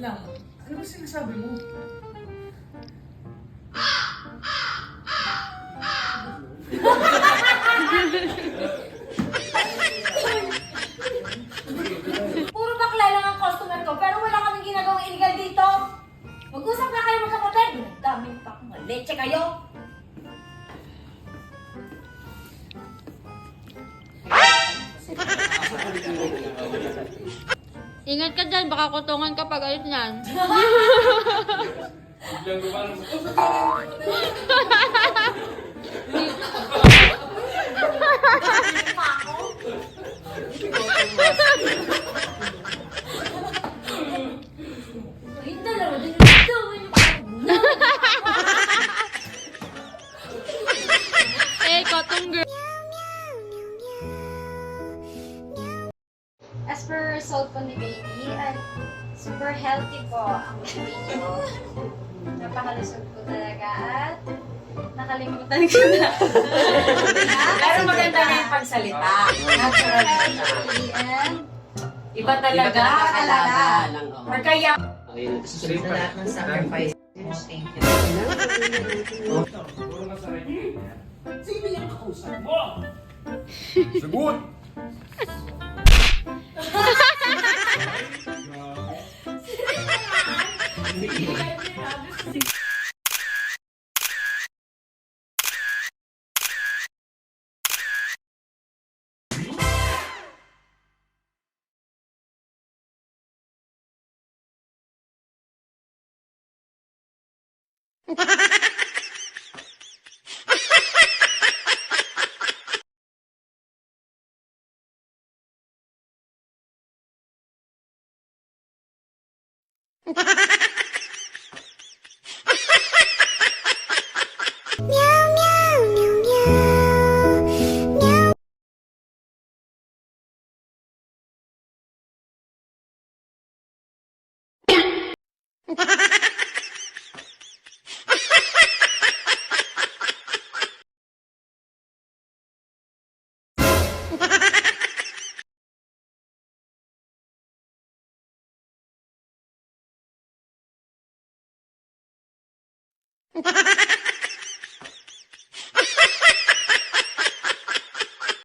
lang. Ano ba sinasabi mo? Puro bakla lang ang customer ko, pero wala kaming ginagawang illegal dito. Mag-usap na kayo magkapatid. Dami pa akong leche kayo. Ingat ka dyan, baka kutungan ka pag ayos niyan. Ay, dalawa din dito. Cotton girl. As per result po ni baby, ay super healthy po ang baby ko. Napakalusog po talaga at nakalimutan ko na. Pero maganda na yung pagsalita. Natural na siya. And Iba talaga. Alaga ng Magkaya. Sa lahat ng sacrifice. Thank you. Sino yung kausap mo? Sagot! Ha ha ha!